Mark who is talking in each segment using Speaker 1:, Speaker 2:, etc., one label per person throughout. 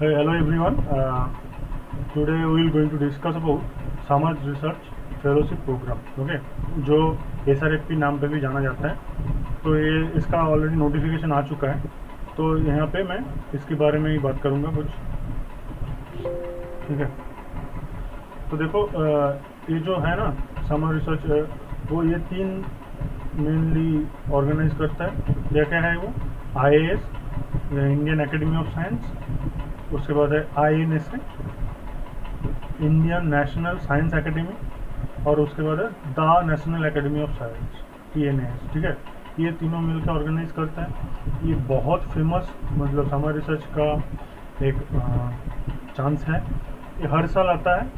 Speaker 1: Hey, hello everyone. Today we will going to discuss about Samaj Research Fellowship Program. Okay, जो SRFP नाम पे भी जाना जाता है। तो ये इसका ऑलरेडी नोटिफिकेशन आ चुका है। तो यहाँ पे मैं इसके बारे में ही बात करूँगा कुछ। ठीक है, तो देखो ये जो है ना समर रिसर्च वो ये तीन मेनली ऑर्गेनाइज करता है। क्या क्या है वो? IAS, Indian academy of science, उसके बाद है INSA, Indian national science academy, और उसके बाद है the national academy of science TNAS। ठीक है, ये तीनों मिलकर ऑर्गेनाइज करता है। ये बहुत फेमस मतलब समर रिसर्च का एक चांस है। ये हर साल आता है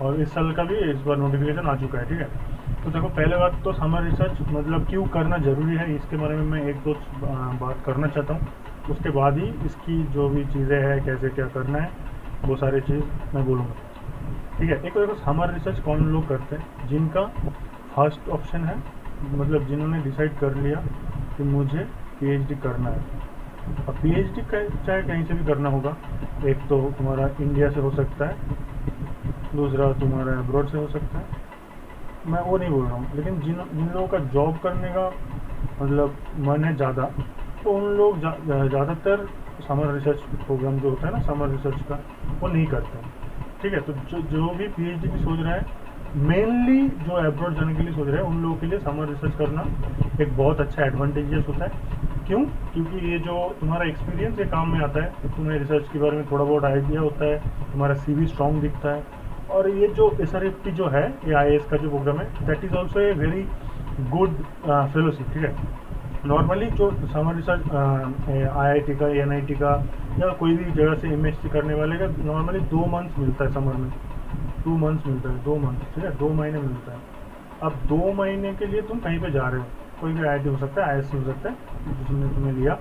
Speaker 1: और इस साल का भी इस बार नोटिफिकेशन आ चुका है। ठीक है, तो देखो पहले बात तो समर रिसर्च मतलब क्यों करना ज़रूरी है, इसके बारे में मैं एक दो बात करना चाहता हूँ। उसके बाद ही इसकी जो भी चीज़ें हैं, कैसे क्या करना है, वो सारी चीज़ मैं बोलूँगा। ठीक है, एक तो देखो समर रिसर्च कौन लोग करते हैं? जिनका फर्स्ट ऑप्शन है, मतलब जिन्होंने डिसाइड कर लिया कि मुझे PhD करना है। अब PhD चाहे कहीं से भी करना होगा। एक तो तुम्हारा इंडिया से हो सकता है, दूसरा तुम्हारा अब्रॉड से हो सकता है, मैं वो नहीं बोल रहा हूँ। लेकिन जिन लोगों का जॉब करने का मतलब मन है ज़्यादा, तो उन लोग ज़्यादातर समर रिसर्च प्रोग्राम जो होता है ना समर रिसर्च का, वो नहीं करते हैं। ठीक है, तो जो भी PhD की सोच रहा है, मेनली जो अब्रॉड जाने के लिए सोच रहे हैं, उन लोगों के लिए समर रिसर्च करना एक बहुत अच्छा एडवांटेजियस होता है। क्यों? क्योंकि ये जो तुम्हारा एक्सपीरियंस ये काम में आता है, तुम्हें रिसर्च के बारे में थोड़ा बहुत आइडिया होता है, तुम्हारा CV स्ट्रॉन्ग दिखता है। और ये जो SRFP जो है, ये IAS का जो प्रोग्राम है, that is also a very good fellowship. ठीक है, नॉर्मली जो समर रिसर्च IIT का, NIT का या कोई भी जगह से MSc करने वाले का नॉर्मली 2 मंथ्स मिलता है समर में। 2 मंथ्स मिलता है, 2 मंथ। ठीक है, 2 महीने मिलता है। अब 2 महीने के लिए तुम कहीं पे जा रहे हो, कोई भी IIT हो सकता है, IISc हो सकता है, जिसने तुम्हें लिया।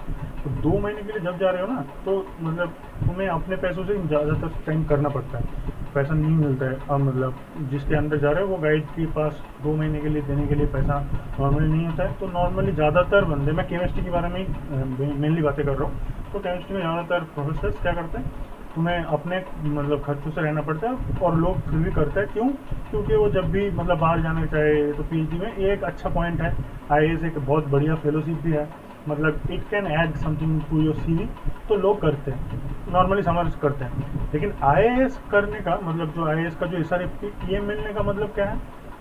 Speaker 1: तो 2 महीने के लिए जब जा रहे हो ना, तो मतलब तुम्हें अपने पैसों से ज़्यादातर स्पेंड करना पड़ता है, पैसा नहीं मिलता है। अब मतलब जिसके अंदर जा रहे हो वो गाइड के पास 2 महीने के लिए देने के लिए पैसा नॉर्मली नहीं होता है। तो नॉर्मली ज़्यादातर बंदे, मैं केमिस्ट्री के बारे में ही मेनली बातें कर रहा हूँ, तो केमिस्ट्री में ज़्यादातर प्रोफेसर्स क्या करते हैं, तुम्हें अपने मतलब खर्चों से रहना पड़ता है। और लोग फिर भी करते हैं, क्यों? क्योंकि वो जब भी मतलब बाहर जाना चाहे तो PhD में ये एक अच्छा पॉइंट है। IAS एक बहुत बढ़िया फेलोशिप भी है, मतलब it can add something to your CV। तो लोग करते हैं, नॉर्मली समझ करते हैं। लेकिन IAS करने का मतलब जो IAS का जो SRFP ये मिलने का मतलब क्या है?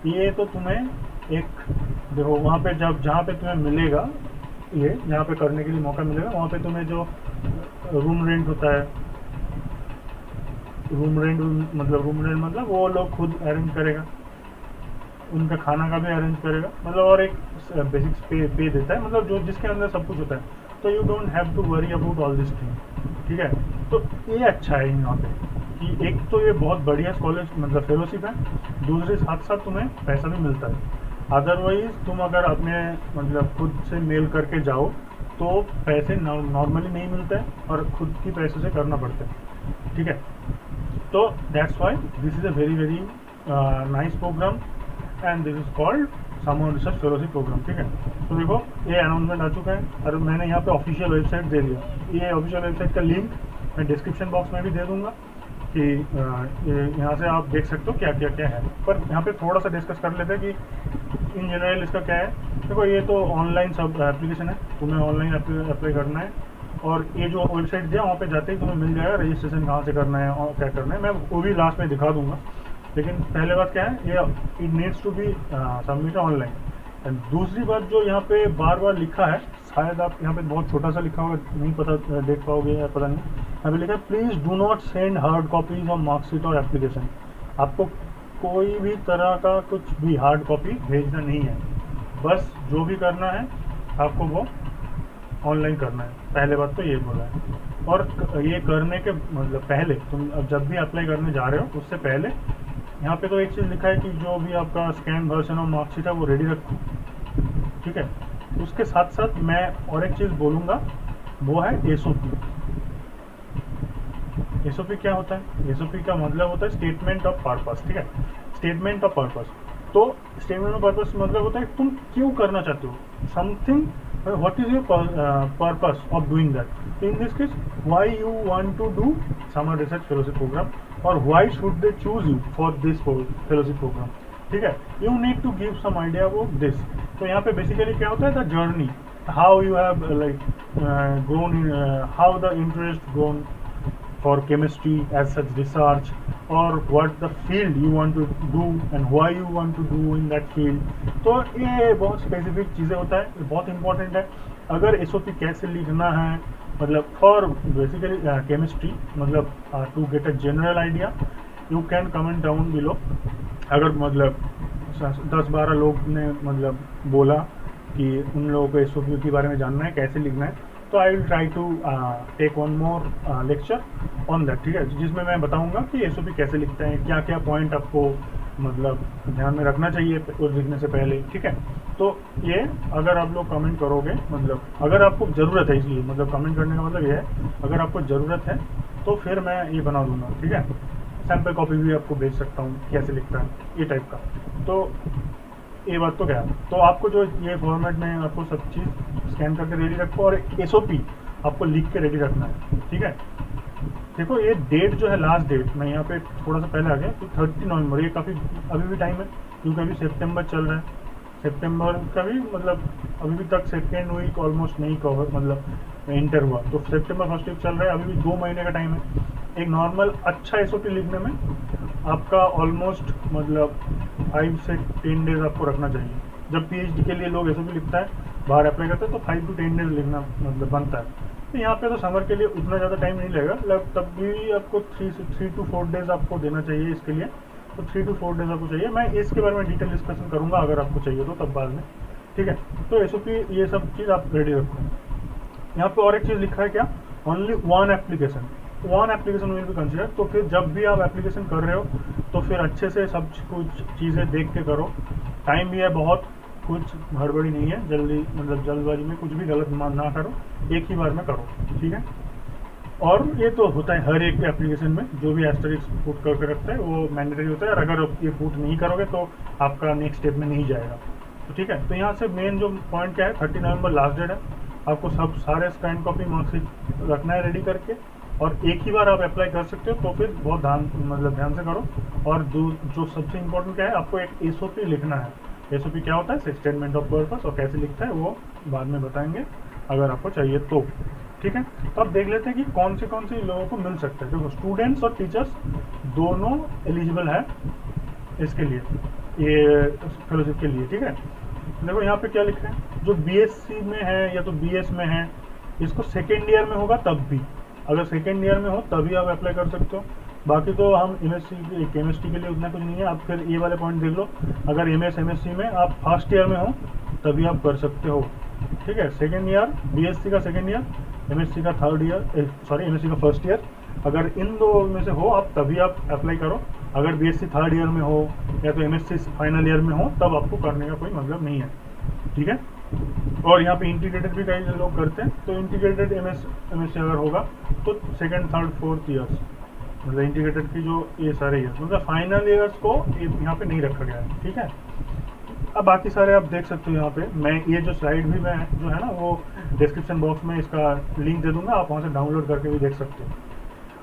Speaker 1: ये तो तुम्हें एक देखो वहाँ पे जहाँ पे तुम्हें मिलेगा, ये जहाँ पे करने के लिए मौका मिलेगा, वहाँ पे तुम्हें जो रूम रेंट होता है, रूम रेंट मतलब वो लोग खुद अरेंज करेगा, उनका खाना का भी अरेंज करेगा, मतलब और एक बेसिक पे देता है, मतलब जो जिसके अंदर सब कुछ होता है। तो you don't have to worry about all this thing. ठीक है, तो ये अच्छा है यहाँ पे कि एक तो ये बहुत बढ़िया स्कॉलर मतलब फेलोशिप है, दूसरे साथ साथ तुम्हें पैसा भी मिलता है। अदरवाइज तुम अगर अपने मतलब खुद से मेल करके जाओ तो पैसे नॉर्मली नहीं मिलते हैं और खुद की पैसे से करना पड़ता है। ठीक है, तो that's why this is a very very nice program and this is called summer research fellowship program. ठीक है, तो देखो ये अनाउंसमेंट आ चुका है और मैंने यहाँ पे ऑफिशियल वेबसाइट दे दिया। ये ऑफिशियल वेबसाइट का लिंक मैं डिस्क्रिप्शन बॉक्स में भी दे दूँगा कि यहाँ से आप देख सकते हो क्या क्या क्या है। पर यहाँ पे थोड़ा सा डिस्कस कर लेते हैं कि इन जनरल इसका क्या है। देखो ये तो ऑनलाइन सब एप्लीकेशन है, तुम्हें ऑनलाइन अप्लाई करना है। और ये जो वेबसाइट दिया वहाँ पे जाते ही तुम्हें मिल जाएगा रजिस्ट्रेशन कहाँ से करना है और क्या करना है, मैं वो भी लास्ट में दिखा दूंगा। लेकिन पहले बात क्या है, ये it needs to be submit online. And दूसरी बात जो यहाँ पे बार बार लिखा है, शायद आप यहाँ पे बहुत छोटा सा लिखा होगा, नहीं पता देख पाओगे या पता नहीं, यहाँ पे लिखा है please do not send hard copies of marksheet और एप्लीकेशन। आपको कोई भी तरह का कुछ भी हार्ड कॉपी भेजना नहीं है, बस जो भी करना है आपको वो ऑनलाइन करना है। पहले बात तो ये बोला है। और ये करने के मतलब पहले तुम अब जब भी अप्लाई करने जा रहे हो उससे पहले यहाँ पे तो एक चीज़ लिखा है कि जो भी आपका स्कैन वर्जन ऑफ मार्कशीट है वो रेडी रखो। ठीक है, उसके साथ साथ मैं और एक चीज़ बोलूँगा, वो है SOP। SOP क्या होता है? SOP का मतलब होता है स्टेटमेंट ऑफ पर्पस। ठीक है, स्टेटमेंट ऑफ पर्पस। तो स्टेटमेंट ऑफ पर्पस मतलब होता है तुम क्यों करना चाहते हो something, what is your purpose of doing that. In this case, why you want to do summer research fellowship program or why should they choose you for this fellowship program. ठीक है, you need to give some idea about this. तो यहाँ पे basically क्या होता है, the journey, how you have grown in, how the interest grown for chemistry as such research, or what the field you want to do and why you want to do in that field. तो ये बहुत specific चीज़ें होता है, ये बहुत important है. अगर एसओपी कैसे लिखना है, मतलब फॉर बेसिकली केमिस्ट्री, मतलब to get a general idea, you can comment down below. अगर मतलब 10-12 लोग ने मतलब बोला कि उन लोगों को एसओपी के बारे में जानना है, कैसे लिखना है, तो I will try to take one more lecture on that. ठीक है, जिसमें मैं बताऊंगा कि एसओपी कैसे लिखते हैं, क्या क्या पॉइंट आपको मतलब ध्यान में रखना चाहिए उस लिखने से पहले. ठीक है, तो ये अगर आप लोग कमेंट करोगे, मतलब अगर आपको ज़रूरत है, इसलिए मतलब कमेंट करने का मतलब ये है, अगर आपको ज़रूरत है तो फिर मैं ये बना दूंगा. ठीक है, सैम्पल कॉपी भी आपको भेज सकता हूँ कैसे लिखता है, ये टाइप का. तो ये बात तो क्या है, तो आपको जो ये फॉर्मेट में आपको सब चीज़ स्कैन करके रेडी रखो और एसओपी आपको लिख के रेडी रखना है. ठीक है, देखो ये डेट जो है, लास्ट डेट, मैं यहाँ पे थोड़ा सा पहले आ गया, तो 30 नवंबर, ये काफ़ी अभी भी टाइम है क्योंकि अभी सितंबर चल रहा है. सितंबर का भी मतलब अभी भी तक सेकेंड वीक ऑलमोस्ट नहीं कवर मतलब इंटर हुआ, तो सितंबर फर्स्ट वीक चल रहा है, अभी भी 2 महीने का टाइम है. एक नॉर्मल अच्छा एसओपी लिखने में आपका ऑलमोस्ट मतलब 5 से 10 डेज आपको रखना चाहिए. जब पीएचडी के लिए लोग एसओपी लिखता है, बाहर अप्लाई करते हैं, तो 5 to 10 डेज लिखना मतलब बनता है. तो यहाँ पे तो समर के लिए उतना ज़्यादा टाइम नहीं लगेगा, तब भी आपको 3 to 4 डेज आपको देना चाहिए इसके लिए. तो 3 to 4 डेज आपको चाहिए. मैं इसके बारे में डिटेल डिस्कशन करूँगा अगर आपको चाहिए तो तब बाद में. ठीक है, तो एसओपी ये सब चीज़ आप रेडी रखो. यहाँ पे और एक चीज़ लिखा है क्या, only one application will be consider. तो फिर जब भी आप एप्लीकेशन कर रहे हो तो फिर अच्छे से सब कुछ चीज़ें देख के करो. टाइम भी है बहुत, कुछ हड़बड़ी नहीं है, जल्दी मतलब जल्दबाजी में कुछ भी गलत ना करो, एक ही बार में करो. ठीक है, और ये तो होता है हर एक एप्लीकेशन में, जो भी एस्टरिक्स पुट करके रखता है वो मैंडेटरी होता है, और अगर ये पुट नहीं करोगे तो आपका नेक्स्ट स्टेप में नहीं जाएगा. तो ठीक है, तो यहाँ से मेन जो पॉइंट क्या है, 30 नवंबर लास्ट डेट है. आपको सब सारे स्कैन कॉपी मार्कशीट रखना है रेडी करके, और एक ही बार आप अप्लाई कर सकते हो. तो फिर बहुत ध्यान से करो. और जो सबसे इम्पोर्टेंट क्या है, आपको एक एसओपी लिखना है. एसओपी क्या होता है, स्टेटमेंट ऑफ पर्पस, और कैसे लिखता है वो बाद में बताएंगे अगर आपको चाहिए तो. ठीक है, तो अब देख लेते हैं कि कौन से लोगों को मिल सकता है. देखो, स्टूडेंट्स और टीचर्स दोनों एलिजिबल है इसके लिए, ये फेलोशिप के लिए. ठीक है, देखो यहाँ पे क्या लिखा है, जो बीएससी में है या तो बीएस में है, इसको सेकेंड ईयर में होगा तब भी, अगर सेकेंड ईयर में हो तभी आप अप्लाई कर सकते हो. बाकी तो हम एमएससी केमिस्ट्री के लिए उतना कुछ नहीं है. आप फिर ये वाले पॉइंट देख लो, अगर एमएससी में आप फर्स्ट ईयर में हो तभी आप कर सकते हो. ठीक है, सेकेंड ईयर, बीएससी का सेकेंड ईयर, एमएससी का थर्ड ईयर, सॉरी एमएससी का फर्स्ट ईयर, अगर इन दो में से हो आप तभी आप अप्लाई करो. अगर बीएससी थर्ड ईयर में हो या तो एमएससी फाइनल ईयर में हो तब आपको करने का कोई मतलब नहीं है. ठीक है, और यहाँ पे इंटीग्रेटेड भी कई लोग करते हैं, तो इंटीग्रेटेड एमएससी अगर होगा तो सेकंड थर्ड फोर्थ ईयर्स, मतलब इंटीग्रेटेड की जो ये सारे ईयर्स, मतलब फाइनल ईयर्स को यहाँ पे नहीं रखा गया है. ठीक है, अब बाकी सारे आप देख सकते हो. यहाँ पे मैं ये जो स्लाइड भी मैं जो है ना वो डिस्क्रिप्शन बॉक्स में इसका लिंक दे दूंगा, आप वहाँ से डाउनलोड करके भी देख सकते हो.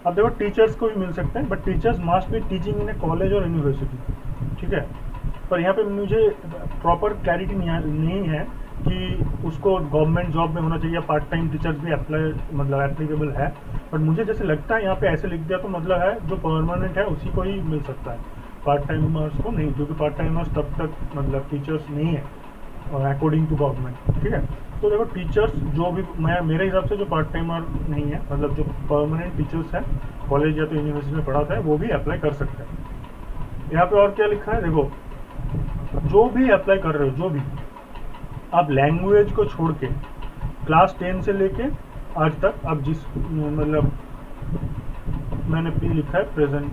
Speaker 1: अब देखो, टीचर्स को भी मिल सकते हैं, but teachers must be teaching in A college और यूनिवर्सिटी. ठीक है, पर यहाँ पे मुझे प्रॉपर क्लैरिटी नहीं है कि उसको गवर्नमेंट जॉब में होना चाहिए, पार्ट टाइम टीचर्स भी एप्लीकेबल है. बट मुझे जैसे लगता है यहाँ पे ऐसे लिख दिया तो मतलब है जो परमानेंट है उसी को ही मिल सकता है, पार्ट टाइमर्स को नहीं, क्योंकि पार्ट टाइमर्स तब तक मतलब टीचर्स नहीं है अकॉर्डिंग टू गवर्नमेंट. ठीक है, तो देखो टीचर्स जो भी, मैं मेरे हिसाब से जो पार्ट टाइमर नहीं है, मतलब जो परमानेंट टीचर्स है कॉलेज या तो यूनिवर्सिटी में पढ़ाता है वो भी अप्लाई कर सकते हैं. यहाँ पे और क्या लिखा है, देखो जो भी अप्लाई कर रहे हो, जो भी आप लैंग्वेज को छोड़ के क्लास 10 से लेके आज तक आप जिस मतलब मैंने पी लिखा है प्रेजेंट,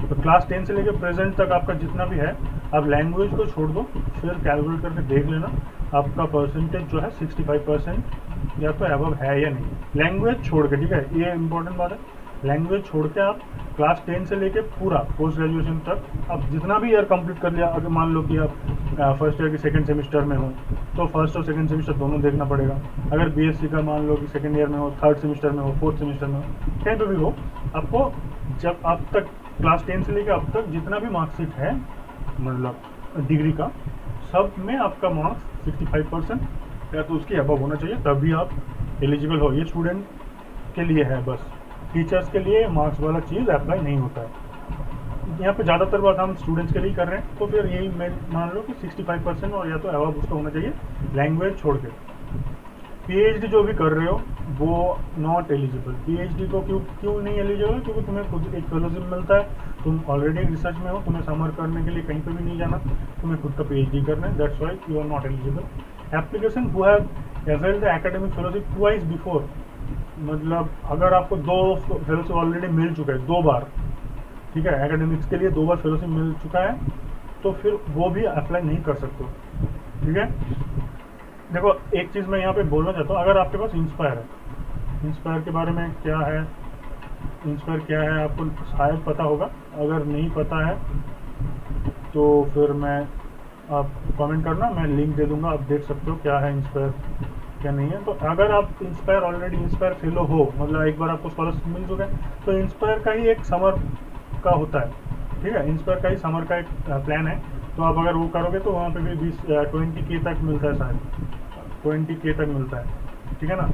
Speaker 1: तो क्लास 10 से लेके प्रेजेंट तक आपका जितना भी है आप लैंग्वेज को छोड़ दो, फिर कैलकुलेट करके देख लेना आपका परसेंटेज जो है 65% या तो अबव है या नहीं, लैंग्वेज छोड़ के. ठीक है, ये इंपॉर्टेंट बात है. लैंग्वेज छोड़ के आप क्लास 10 से लेके पूरा पोस्ट ग्रेजुएशन तक आप जितना भी ईयर कंप्लीट कर लिया, अगर मान लो कि आप फर्स्ट ईयर के सेकंड सेमेस्टर में हो तो फर्स्ट और सेकंड सेमेस्टर दोनों देखना पड़ेगा। अगर बीएससी का मान लो कि सेकंड ईयर में हो, थर्ड सेमेस्टर में हो, फोर्थ सेमेस्टर में हो, कहीं पे भी हो, आपको जब अब तक क्लास 10 से लेकर अब तक जितना भी मार्कशीट है मतलब डिग्री का, सब में आपका मार्क्स 65% या तो उसकी अबव होना चाहिए, तभी आप एलिजिबल हो। ये स्टूडेंट के लिए है बस, टीचर्स के लिए मार्क्स वाला चीज़ अप्लाई नहीं होता है। यहाँ पे ज़्यादातर बात हम स्टूडेंट्स के लिए कर रहे हैं, तो फिर यही मैं मान लो कि 65% और या तो अबव उसका होना चाहिए लैंग्वेज छोड़ के। पीएचडी जो भी कर रहे हो वो नॉट एलिजिबल। पीएचडी को क्यों नहीं एलिजिबल? क्योंकि तुम्हें खुद एक फेलोशिप मिलता है, तुम ऑलरेडी एक रिसर्च में हो, तुम्हें समर करने के लिए कहीं पे भी नहीं जाना, तुम्हें खुद का पीएचडी करना है, that's why you are not eligible. Application who have availed the academic fellowship twice before, मतलब अगर आपको 2 फेलोशिप ऑलरेडी मिल चुका है 2 बार, ठीक है, एकेडमिक्स के लिए 2 बार फेलोशिप मिल चुका है, तो फिर वो भी अप्लाई नहीं कर सकते, ठीक है। देखो एक चीज़ मैं यहाँ पे बोलना चाहता हूँ, अगर आपके पास इंस्पायर है, इंस्पायर के बारे में क्या है, इंस्पायर क्या है आपको शायद पता होगा, अगर नहीं पता है तो फिर मैं आप कमेंट करना, मैं लिंक दे दूंगा, आप देख सकते हो क्या है इंस्पायर क्या नहीं है। तो अगर आप इंस्पायर ऑलरेडी इंस्पायर फेलो हो, मतलब एक बार आपको स्कॉलरशिप मिल चुका है, तो इंस्पायर का ही एक समर का होता है, ठीक है, इंस्पायर का ही समर का एक प्लान है। तो आप अगर वो करोगे तो वहाँ पे भी 20K तक मिलता है, शायद 20K तक मिलता है, ठीक है ना।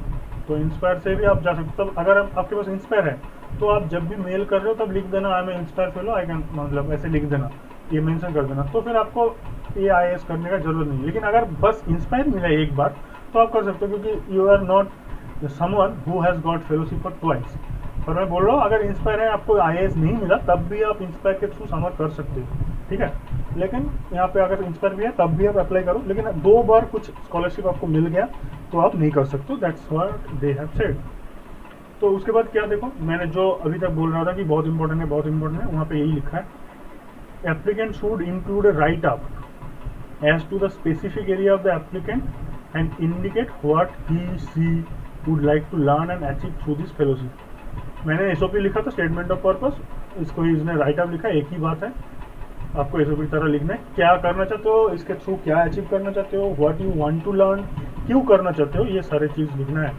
Speaker 1: तो इंस्पायर से भी आप जा सकते हो। तब अगर आपके पास इंस्पायर है तो आप जब भी मेल कर रहे हो तब लिख देना I am inspire fellow, I can, मतलब ऐसे लिख देना, ये मेंशन कर देना, तो फिर आपको AIS करने का जरूरत नहीं। लेकिन अगर बस इंस्पायर मिला एक बार तो आप कर सकते हो, क्योंकि you are not someone who has got fellowship for twice. पर मैं बोल रहा हूँ अगर इंस्पायर है, आपको IAS नहीं मिला, तब भी आप इंस्पायर के थ्रू समर कर सकते हो, ठीक है। लेकिन यहाँ पे अगर इंस्पायर भी है तब भी आप अप्लाई करो, लेकिन 2 बार कुछ स्कॉलरशिप आपको मिल गया तो आप नहीं कर सकते, that's what they have said. तो उसके बाद क्या, देखो मैंने जो अभी तक बोल रहा था कि बहुत इंपॉर्टेंट है, बहुत इंपॉर्टेंट है, वहाँ पे यही लिखा है, applicant should include a right up as to the specific area of the applicant and indicate what he/she would like to learn and achieve through this fellowship। मैंने SOP लिखा था, स्टेटमेंट ऑफ पर्पस, इसको इसने right up लिखा है, एक ही बात है, आपको SOP की तरह लिखना है, क्या करना चाहते हो इसके थ्रू, क्या अचीव करना चाहते हो, what you want to learn, क्यों करना चाहते हो, ये सारे चीज़ लिखना है।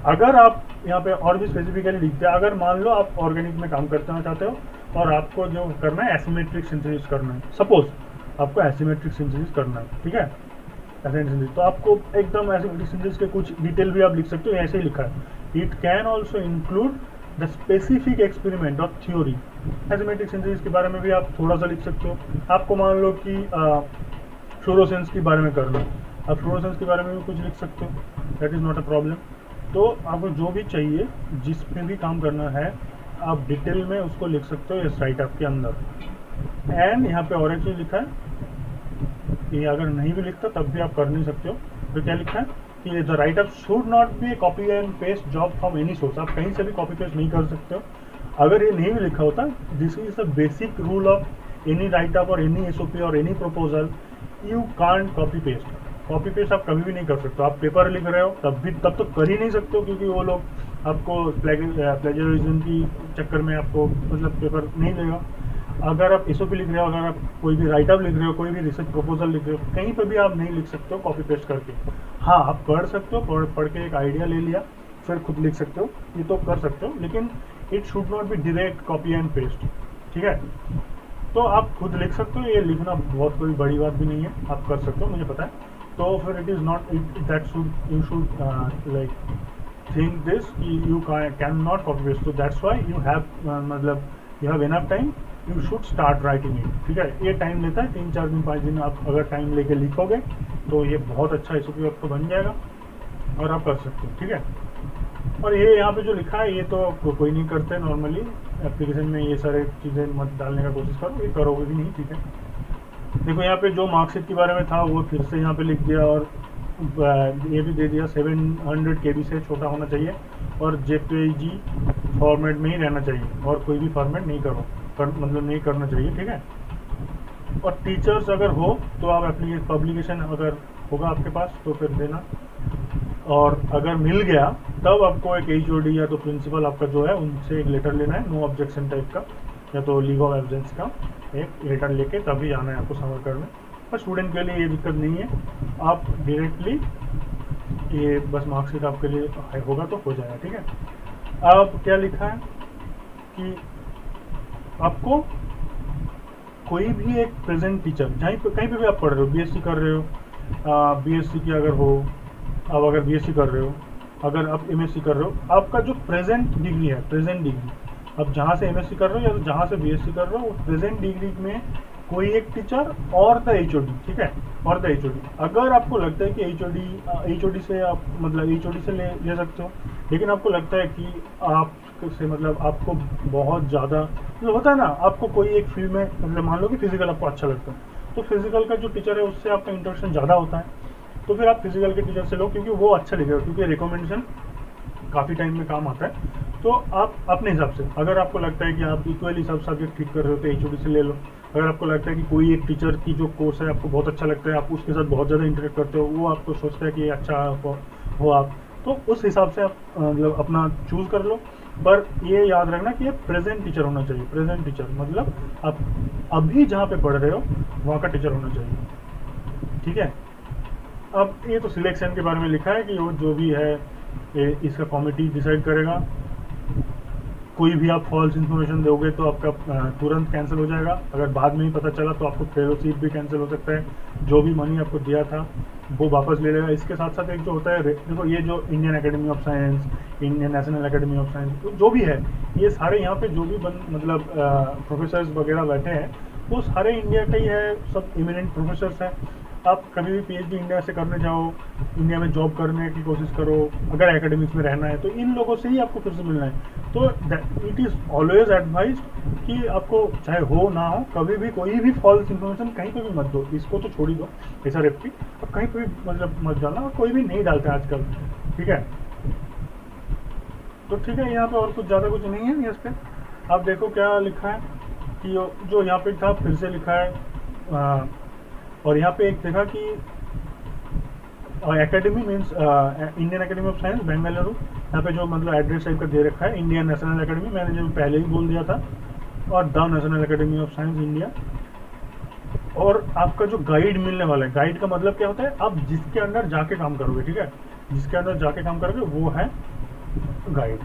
Speaker 1: अगर आप यहाँ पे और भी स्पेसिफिकली लिखते हैं, अगर मान लो आप ऑर्गेनिक में काम करना चाहते हो और आपको जो करना है एसिमेट्रिक सिंथेसिस करना है, सपोज आपको एसिमेट्रिक सिंथेसिस करना है, ठीक है, एसिमेट्रिक, तो आपको एकदम एसिमेट्रिक सिंथेसिस के कुछ डिटेल भी आप लिख सकते हो, ऐसे ही लिखा है, it can also include the specific experiment of theory. Asymmetric synthesis के बारे में भी आप थोड़ा सा लिख सकते हो। आपको मान लो कि फ्लोरोसेंस के बारे में करना है, आप फ्लोरोसेंस के बारे में भी कुछ लिख सकते हो, that is not a problem. तो आपको जो भी चाहिए, जिस पे भी काम करना है, आप डिटेल में उसको लिख सकते हो इस राइट अप के अंदर। एंड यहाँ पे और एक चीज़ लिखा है, ये अगर नहीं भी लिखता तब भी आप कर नहीं सकते हो, तो क्या लिखा है कि the right up should not be copy and paste job from any source. आप कहीं से भी कॉपी पेस्ट नहीं कर सकते हो। अगर ये नहीं भी लिखा होता, this is the basic rule of any right up और एनी SOP और any proposal, you can't copy paste. Copy paste आप कभी भी नहीं कर सकते। आप पेपर लिख रहे हो तब तो कर ही नहीं सकते हो, क्योंकि वो लोग आपको प्लेजरिज्म की चक्कर में आपको मतलब पेपर नहीं देगा। अगर आप SOP लिख रहे हो, अगर आप कोई भी राइटअप लिख रहे हो, कोई भी रिसर्च प्रपोजल लिख रहे हो, कहीं पर भी आप नहीं लिख सकते हो कॉपी पेस्ट करके। हाँ, आप पढ़ सकते हो, पढ़ के एक आइडिया ले लिया, फिर खुद लिख सकते हो, ये तो कर सकते हो, लेकिन it should not be direct copy and paste, ठीक है। तो आप खुद लिख सकते हो, ये लिखना बहुत कोई बड़ी बात भी नहीं है, आप कर सकते हो, मुझे पता है। तो फिर it is not that you should like think this कि you can not copy paste, तो दैट्स वाई यू हैव मतलब you have enough time, you should start writing it, ठीक है। ये टाइम लेता है 3-4 दिन 5 दिन, आप अगर टाइम लेके लिखोगे तो ये बहुत अच्छा SOP आपको बन जाएगा और आप कर सकते हो, ठीक है। और ये यहाँ पे जो लिखा है ये तो कोई नहीं करते नॉर्मली एप्लीकेशन में, ये सारे चीज़ें मत डालने का कोशिश करो, ये करोगे भी नहीं, ठीक है। देखो यहाँ पे जो मार्कशीट के बारे में था वो फिर से यहाँ पे लिख दिया, और ये भी दे दिया 700 KB से छोटा होना चाहिए और JPG फॉर्मेट में ही रहना चाहिए, और कोई भी फॉर्मेट नहीं मतलब नहीं करना चाहिए, ठीक है। और टीचर्स अगर हो तो आप अपनी पब्लिकेशन अगर होगा आपके पास तो फिर देना, और अगर मिल गया तब आपको एक एचओडी या तो प्रिंसिपल आपका जो है उनसे एक लेटर लेना है, नो ऑब्जेक्शन टाइप का, या तो लीव ऑफ एब्सेंस का एक लेटर लेके तभी आना है आपको समर करने। पर स्टूडेंट के लिए ये दिक्कत नहीं है, आप डायरेक्टली ये बस मार्कशीट आपके लिए होगा तो हो जाएगा, ठीक है। अब क्या लिखा है कि आपको कोई भी एक प्रेजेंट टीचर जहीं पे कहीं पे भी आप पढ़ रहे हो, बीएससी कर रहे हो, बीएससी की अगर हो, अब अगर बीएससी कर रहे हो, अगर आप एमएससी कर रहे हो, आपका जो प्रेजेंट डिग्री है, प्रेजेंट डिग्री अब जहाँ से एमएससी कर रहे हो या जहाँ से बीएससी कर रहे हो, प्रेजेंट डिग्री में कोई एक टीचर और द एचओडी, ठीक है, और द एचओडी। अगर आपको लगता है कि एचओडी से आप मतलब एचओडी से ले सकते हो, लेकिन आपको लगता है कि आप से मतलब आपको बहुत ज़्यादा मतलब होता है ना, आपको कोई एक फील्ड में मतलब मान लो कि फिजिकल आपको अच्छा लगता है, तो फिजिकल का जो टीचर है उससे आपका इंटरेक्शन ज़्यादा होता है, तो फिर आप फिजिकल के टीचर से लो, क्योंकि वो अच्छा लिखेगा, क्योंकि रिकमेंडेशन काफ़ी टाइम में काम आता है। तो आप अपने हिसाब से, अगर आपको लगता है कि आप इक्वली सब सब्जेक्ट ठीक कर रहे हो तो एचओडी से ले लो। अगर आपको लगता है कि कोई एक टीचर की जो कोर्स है आपको बहुत अच्छा लगता है, आप उसके साथ बहुत ज़्यादा इंटरेक्ट करते हो, वो आपको सोचता है कि अच्छा हो आप, तो उस हिसाब से आप मतलब अपना चूज़ कर लो। पर ये याद रखना कि ये प्रेजेंट टीचर होना चाहिए। प्रेजेंट टीचर मतलब आप अभी जहाँ पे पढ़ रहे हो वहाँ का टीचर होना चाहिए, ठीक है। अब ये तो सिलेक्शन के बारे में लिखा है कि वो जो भी है ये इसका कमिटी डिसाइड करेगा। कोई भी आप फॉल्स इन्फॉर्मेशन दोगे तो आपका तुरंत कैंसिल हो जाएगा, अगर बाद में ही पता चला तो आपको फेलोशिप भी कैंसिल हो सकता है, जो भी मनी आपको दिया था वो वापस ले लेगा। इसके साथ साथ एक जो होता है, देखो ये जो Indian academy of science, Indian national academy of science, तो जो भी है ये सारे यहाँ पे जो भी मतलब प्रोफेसर्स वगैरह बैठे हैं वो सारे इंडिया के ही है, सब इमिनेंट प्रोफेसर्स हैं। आप कभी भी पीएचडी इंडिया से करने जाओ, इंडिया में जॉब करने की कोशिश करो, अगर एकेडमिक्स में रहना है तो इन लोगों से ही आपको फिर से मिलना है। तो इट इज़ ऑलवेज एडवाइज कि आपको चाहे हो ना हो, कभी भी कोई भी फॉल्स इन्फॉर्मेशन कहीं पे भी मत दो। इसको तो छोड़ ही दो SRF की, अब कहीं पे भी मतलब मत डालना, और कोई भी नहीं डालता आजकल, ठीक है। तो ठीक है, यहाँ पे और कुछ ज़्यादा कुछ नहीं है इस पर। आप देखो क्या लिखा है कि जो यहाँ पे था फिर से लिखा है, और यहाँ पे एक देखा कि academy means Indian academy of science Bengaluru, यहाँ पे जो मतलब एड्रेस टाइप का दे रखा है इंडियन नेशनल एकेडमी, मैंने जो पहले ही बोल दिया था, और the national academy of science India. और आपका जो गाइड मिलने वाला है, गाइड का मतलब क्या होता है, आप जिसके अंदर जाके काम करोगे, ठीक है, जिसके अंदर जाके काम करोगे वो है गाइड।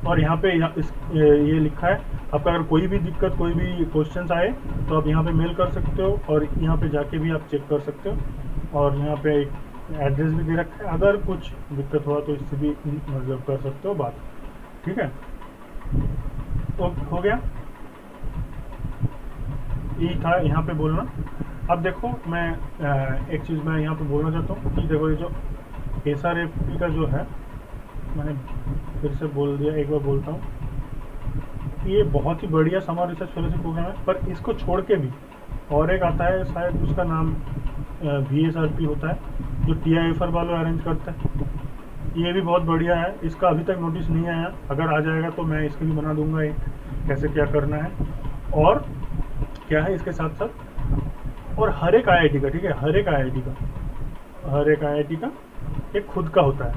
Speaker 1: और यहाँ पे ये लिखा है, आपका अगर कोई भी दिक्कत, कोई भी क्वेश्चंस आए तो आप यहाँ पे मेल कर सकते हो, और यहाँ पे जाके भी आप चेक कर सकते हो। और यहाँ पे एक एड्रेस भी दे रखा है, अगर कुछ दिक्कत हुआ तो इससे भी मतलब कर सकते हो बात, ठीक है। तो हो गया, ये था यहाँ पे बोलना। अब देखो मैं एक चीज़ मैं यहाँ पे बोलना चाहता हूँ कि देखो ये जो SRF का जो है, मैंने फिर से बोल दिया, एक बार बोलता हूँ, ये बहुत ही बढ़िया समर रिसर्च फेलोशिप प्रोग्राम है। पर इसको छोड़ के भी और एक आता है, शायद उसका नाम VSRP होता है, जो TIFR वालों अरेंज करता है। ये भी बहुत बढ़िया है, इसका अभी तक नोटिस नहीं आया, अगर आ जाएगा तो मैं इसकी भी बना दूंगा एक, कैसे क्या करना है और क्या है इसके साथ साथ। और हर एक IIT का, ठीक है, हर एक IIT का एक खुद का होता है,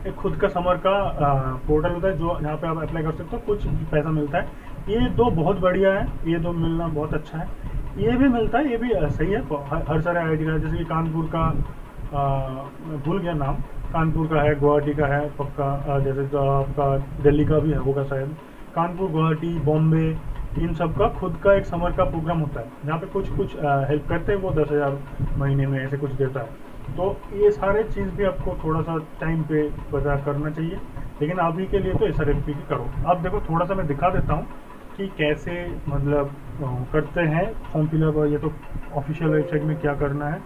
Speaker 1: एक खुद का समर का पोर्टल होता है, जो यहाँ पे आप अप्लाई कर सकते हो, कुछ पैसा मिलता है। ये दो बहुत बढ़िया है, ये दो मिलना बहुत अच्छा है। ये भी मिलता है, ये भी सही है, हर सारे IIT का, जैसे कि कानपुर का मैं भूल गया नाम, कानपुर का है, गुवाहाटी का है पक्का, जैसे तो आपका दिल्ली का भी है होगा शायद, कानपुर, गुवाहाटी, बॉम्बे, इन सब का खुद का एक समर का प्रोग्राम होता है, जहाँ पे कुछ हेल्प करते हैं, वो 10,000 महीने में ऐसे कुछ देता है। तो ये सारे चीज़ भी आपको थोड़ा सा टाइम पे पता करना चाहिए, लेकिन अभी के लिए तो SRFP की करो। अब देखो थोड़ा सा मैं दिखा देता हूँ कि कैसे मतलब करते हैं फॉर्म फिलअप, ये तो ऑफिशियल वेबसाइट में क्या करना है,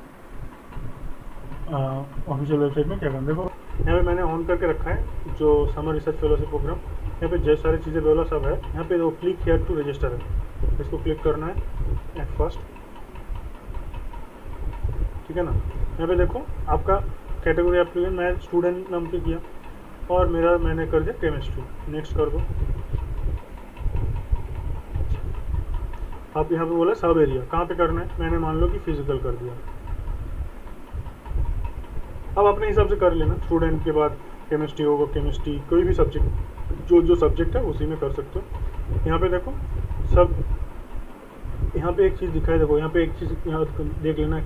Speaker 1: ऑफिशियल वेबसाइट में क्या करना है। देखो यहाँ पे मैंने ऑन करके रखा है जो समर रिसर्च फेलोशिप प्रोग्राम, यहाँ पे जो सारी चीज़ें बोला सब है। यहाँ पे वो क्लिक हियर टू रजिस्टर है, इसको क्लिक करना है एट फर्स्ट, ठीक है ना। यहाँ पे देखो आपका कैटेगरी एप्लीकेशन, मैं स्टूडेंट नाम पे किया और मेरा मैंने कर दिया केमिस्ट्री, नेक्स्ट कर दो। आप यहाँ पे बोला सब एरिया कहाँ पे करना है, मैंने मान लो कि फिजिकल कर दिया। अब अपने हिसाब से कर लेना, स्टूडेंट के बाद केमिस्ट्री होगा, केमिस्ट्री कोई भी सब्जेक्ट जो सब्जेक्ट है उसी में कर सकते हो। यहाँ पे देखो सब, यहाँ पे एक चीज़ दिखाई, देखो यहाँ पे एक चीज़ यहाँ देख लेना,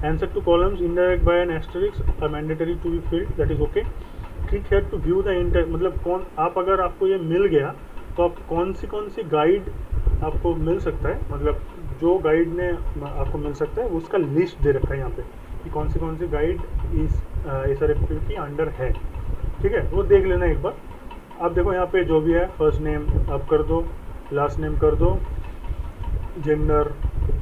Speaker 1: answer to columns indirect by an asterisks are mandatory to be filled, that is okay. Click here to view the inter, मतलब कौन आप, अगर आपको ये मिल गया तो आप कौन सी गाइड आपको मिल सकता है, मतलब जो गाइड ने आपको मिल सकता है उसका लिस्ट दे रखा है यहाँ पे कि कौन सी गाइड इस SRFP की अंडर है, ठीक है, वो देख लेना एक बार। अब देखो यहाँ पे जो भी है, फर्स्ट नेम आप कर दो, लास्ट नेम कर दो, जेंडर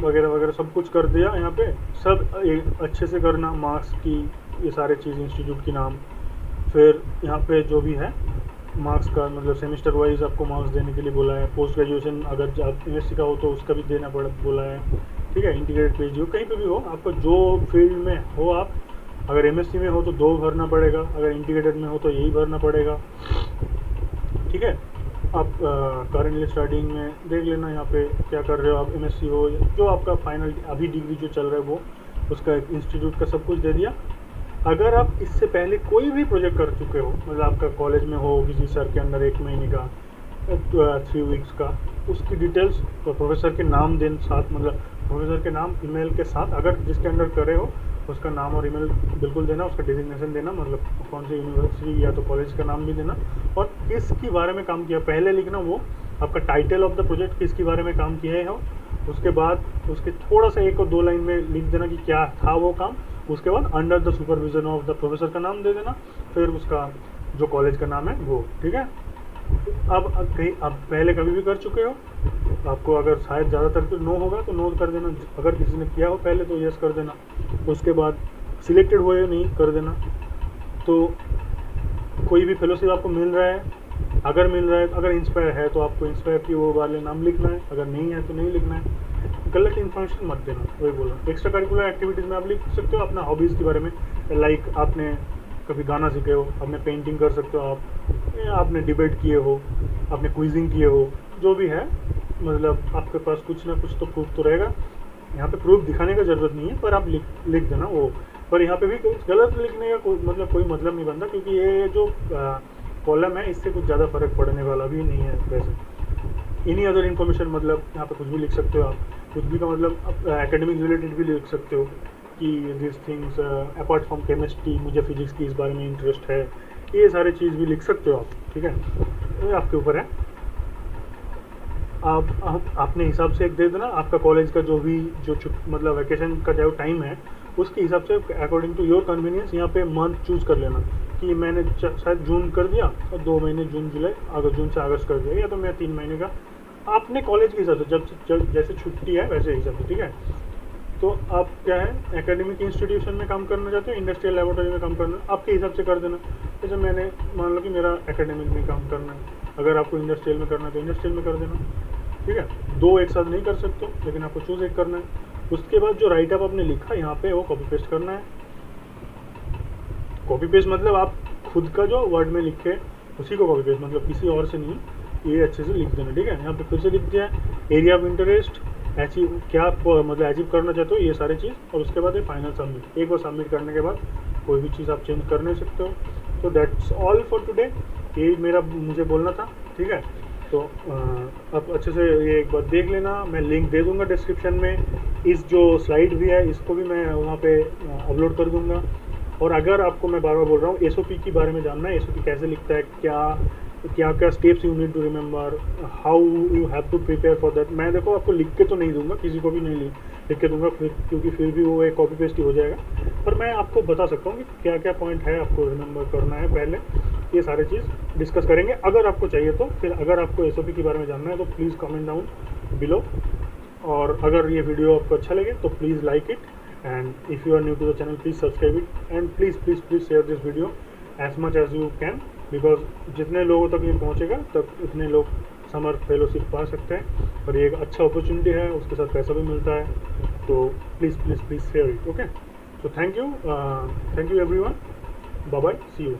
Speaker 1: वगैरह वगैरह सब कुछ कर दिया। यहाँ पे सब एक अच्छे से करना, मार्क्स की ये सारे चीज़, इंस्टीट्यूट की नाम, फिर यहाँ पे जो भी है मार्क्स का, मतलब सेमेस्टर वाइज आपको मार्क्स देने के लिए बोला है। पोस्ट ग्रेजुएशन अगर आप यूनिवर्सिटी का हो तो उसका भी देना बोला है, ठीक है। इंटीग्रेटेड पीजी हो, कहीं पे भी हो, आपको जो फील्ड में हो, आप अगर MSc में हो तो 2 भरना पड़ेगा, अगर इंटीग्रेटेड में हो तो यही भरना पड़ेगा, ठीक है। आप करेंटली स्टडिंग में देख लेना यहाँ पे क्या कर रहे हो आप, MSc हो, जो आपका फाइनल अभी डिग्री जो चल रहा है वो, उसका इंस्टीट्यूट का सब कुछ दे दिया। अगर आप इससे पहले कोई भी प्रोजेक्ट कर चुके हो, मतलब आपका कॉलेज में हो किसी सर के अंदर 1 महीने का, 3 वीक्स का, उसकी डिटेल्स तो प्रोफेसर के नाम देन साथ, मतलब प्रोफेसर के नाम ईमेल के साथ, अगर जिसके अंदर करे हो उसका नाम और ईमेल बिल्कुल देना, उसका डिजिग्नेशन देना, मतलब कौन सी यूनिवर्सिटी या तो कॉलेज का नाम भी देना, और किसके बारे में काम किया पहले लिखना, वो आपका टाइटल ऑफ द प्रोजेक्ट किसके बारे में काम किया है हो। उसके बाद उसके थोड़ा सा 1 और 2 लाइन में लिख देना कि क्या था वो काम। उसके बाद under the supervision of the professor का नाम दे देना, फिर उसका जो कॉलेज का नाम है वो, ठीक है। अब कहीं आप पहले कभी भी कर चुके हो, आपको अगर शायद ज़्यादातर तो नो होगा तो नो कर देना, अगर किसी ने किया हो पहले तो यस कर देना। उसके बाद सिलेक्टेड हुए या नहीं कर देना। तो कोई भी फेलोशिप आपको मिल रहा है, अगर मिल रहा है, अगर इंस्पायर है तो आपको इंस्पायर की वो वाले नाम लिखना है, अगर नहीं है तो नहीं लिखना है। गलत इन्फॉर्मेशन मत देना, वही बोला। एक्स्ट्रा करिकुलर एक्टिविटीज़ में आप लिख सकते हो अपना हॉबीज़ के बारे में, लाइक आपने कभी गाना सीखे हो, आपने पेंटिंग कर सकते हो आप, आपने डिबेट किए हो, आपने क्विजिंग किए हो, जो भी है, मतलब आपके पास कुछ ना कुछ तो प्रूफ तो रहेगा। यहाँ पे प्रूफ दिखाने का ज़रूरत नहीं है, पर आप लिख देना वो। पर यहाँ पे भी गलत लिखने का कोई मतलब नहीं बनता, क्योंकि ये जो कॉलम है इससे कुछ ज़्यादा फर्क पड़ने वाला भी नहीं है वैसे। एनी अदर इन्फॉर्मेशन, मतलब यहाँ पे कुछ भी लिख सकते हो आप, कुछ भी का मतलब एकेडमिक रिलेटेड भी लिख सकते हो कि this things apart from chemistry, मुझे फिजिक्स की इस बारे में इंटरेस्ट है, ये सारी चीज़ भी लिख सकते हो आप, ठीक है। ये आपके ऊपर है, आप अपने हिसाब से एक दे देना। आपका कॉलेज का जो भी मतलब वैकेशन का जो टाइम है उसके हिसाब से अकॉर्डिंग टू योर कन्वीनियंस यहाँ पे मंथ चूज कर लेना कि मैंने शायद जून कर दिया और 2 महीने जून जुलाई, अगर जून से अगस्त कर दिया, या तो मैं 3 महीने का, अपने कॉलेज के हिसाब से जब जैसे छुट्टी है वैसे हिसाब से, ठीक है। तो आप क्या है एकेडमिक इंस्टीट्यूशन में काम करना चाहते हो, इंडस्ट्रियल लैबोरेटरी में काम करना, आपके हिसाब से कर देना। जैसे मैंने मान लो कि मेरा एकेडमिक में काम करना है, अगर आपको इंडस्ट्रियल में करना है तो इंडस्ट्रियल में कर देना, ठीक है। 2 एक साथ नहीं कर सकते, लेकिन आपको चूज एक करना है। उसके बाद जो राइटअप आपने लिखा यहाँ पे वो कॉपी पेस्ट करना है। कॉपी पेस्ट मतलब आप खुद का जो वर्ड में लिखे उसी को कॉपी पेस्ट, मतलब किसी और से नहीं, ये अच्छे से लिख देना, ठीक है। यहाँ पे फिर से लिख दिया एरिया ऑफ इंटरेस्ट, अचीव क्या मतलब अचीव करना चाहते हो, ये सारी चीज़, और उसके बाद ये फाइनल सबमिट। एक बार सबमिट करने के बाद कोई भी चीज़ आप चेंज कर नहीं सकते हो। तो दैट्स ऑल फॉर टुडे, ये मेरा मुझे बोलना था, ठीक है। तो अब अच्छे से ये एक बार देख लेना, मैं लिंक दे दूंगा डिस्क्रिप्शन में। इस जो स्लाइड भी है इसको भी मैं वहाँ पे अपलोड कर दूंगा। और अगर आपको मैं बार बार बोल रहा हूँ SOP के बारे में जानना है, SOP कैसे लिखता है, क्या क्या steps you need to remember, how you have to prepare for that, मैं देखो आपको लिख के तो नहीं दूंगा, किसी को भी नहीं लिख के दूंगा, क्योंकि फिर भी वो एक कॉपी पेस्ट ही हो जाएगा। पर मैं आपको बता सकता हूँ कि क्या क्या पॉइंट है आपको रिमेंबर करना है पहले, ये सारी चीज़ डिस्कस करेंगे अगर आपको चाहिए तो। फिर अगर आपको SOP के बारे में जानना है तो प्लीज़ कमेंट डाउन बिलो। और अगर ये वीडियो आपको अच्छा लगे तो please like it, and if you are new to the channel please subscribe it, and please share this video as much as you can, because जितने लोगों तक ये पहुंचेगा तब उतने लोग समर फेलोशिप पा सकते हैं, और ये एक अच्छा अपॉर्चुनिटी है, उसके साथ पैसा भी मिलता है। तो please share it, okay. So thank you everyone, bye bye, see you.